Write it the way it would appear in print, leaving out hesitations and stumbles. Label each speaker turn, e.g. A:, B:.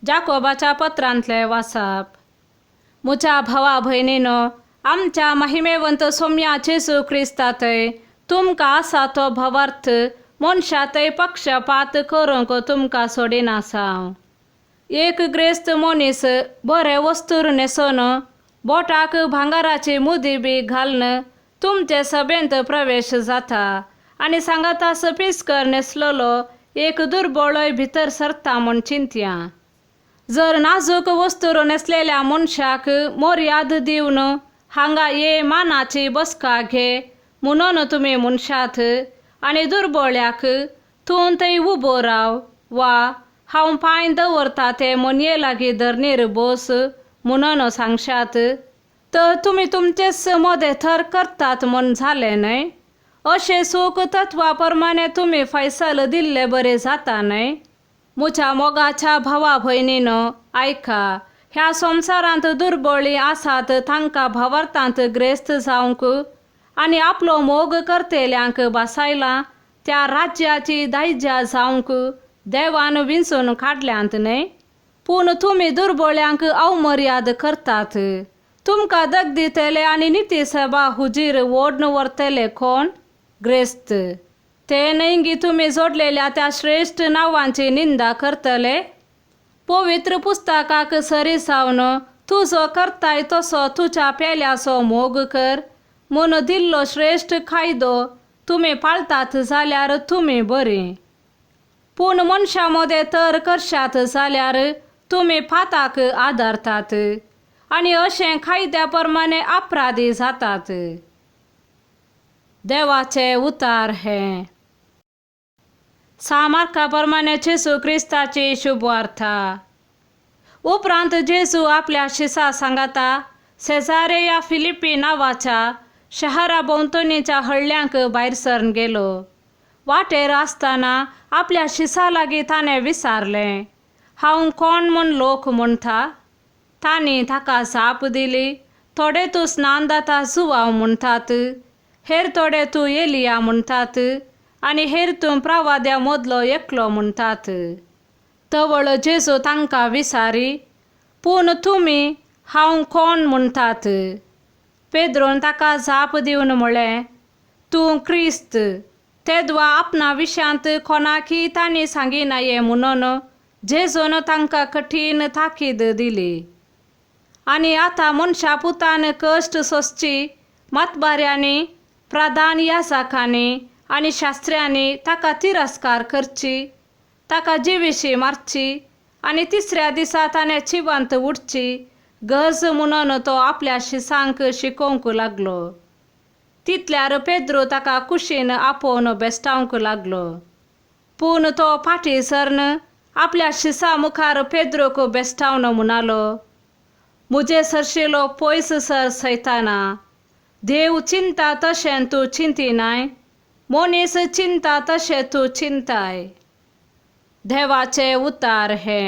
A: जाकोबाच्या पत्रांतले वाचप. मुच्या भावा भयणीनो, आमच्या महिमेवंत सौम्या जेसू क्रिस्तातय तुमका आसा तो भावार्थ मनशातय पक्षपात करूंक तुमका सोडिना साव. एक ग्रेस्त मनीस बरे वस्तूर नेसन बोटाक भांगाराची मुदी बी घालन तुमचे सभेंत प्रवेश जाता आणि सांगाता सपिस्कर नेसलेलो एक दुर्बळय भितर सरता म्हण चिंत्या. जर नाजूक वस्तूर नेसलेल्या मनशाक मर्याद दिवन हांगा ये मानाची बसका घे म्हणून तुम्ही मनशात आणि दुर्बळ्याक तूं थंय उबो राव वा हांव पांय दवरता ते मनये लागीं धरणीर बोस म्हणून सांगशात तर तुम्ही तुमचेच मोदे थर करतात म्हण झाले न्हय. अशे सूख तत्वा प्रमाणे तुम्ही फैसल दिल्ले बरे जाता न्हय. मुच्या मोगाच्या भावा भयणीनो ऐका, ह्या संवसारांत दुर्बळी आसात तांकां भावार्थांत ग्रेस्त जावंक आणि आपलो मोग करतेल्यांक बसायला त्या राज्याची दायजा जावंक देवान विंचून काडल्यांत न्हय. पूण तुम्ही दुर्बळ्यांक अवमर्याद करतात. तुमकां दग दितेले आणि नितीसभा हुजीर ओडून व्हरतले कोण? ग्रेस्त. ते न्हय तुम्ही जोडलेल्या त्या श्रेष्ठ नावांची निंदा करतले. पवित्र पुस्तकाक सरी सावन तू जो करताय तसो तुझ्या पेल्याचो मोग कर म्हूण दिल्लो श्रेष्ठ कायदो तुम्ही पाळतात जाल्यार तुम्ही बरी. पूण मनशामध्ये तर करशात जाल्यार तुम्ही फाताक आदारतात आणि अशें कायद्या प्रमाणे अपराधी जातात. देवाचे उतार हे. सामार्का प्रमाणे जेसू क्रिस्ताची शुभवार्ता. उपरांत जेसू आपल्या शिसा सांगाता सेजारेया फिलिपी नावाच्या शहरा भोंवतणीच्या हळल्यांक भायर सरून गेलो. वाटेर आसतना आपल्या शिसा लागीं ताणें विचारलें, हांव कोण म्हूण लोक म्हणटा? तांणी ताका जाप दिली, थोडे तूं स्नानदाता जुवांव म्हणटात, हेर थोडे तूं एलिया म्हणटात आणि हेर तूं प्रवाद्या मदलो एकलो म्हणटात. तवळ जेसू तांकां विचारी, पूण तुमी हांव कोण म्हणटात? पेद्रोन ताका जाप दिवन म्हळें, तूं क्रिस्त. तेदवा आपणा विशयांत कोणाकी तांणी सांगिनाये म्हणून जेजून तांकां कठीण ताकीद दिली. आणि आतां मनशा पुतान कश्ट सोंसची मतबाऱ्यांनी प्रधान याजकांनी आणि शास्त्र्यांनी ताका तिरस्कार करची, ताका जिवीशी मारची आणि तिसऱ्या दिसा ताणें जिवंत उठची गरज म्हणून तो आपल्या शिसांक शिकोवंक लागलो. तितल्यार पेद्रो ताका कुशीन आपोवन बेस्टावंक लागलो. पूण तो फाटीं सरून आपल्या शिसा मुखार पेद्रोक बेस्टावन म्हणालो, मुजे सरशिलो पयस सर सैताना. देव चिंता तशें तूं चिंतिनाय, मनीस चिंता तशें तूं चिंताय. देवाचे उतार हे.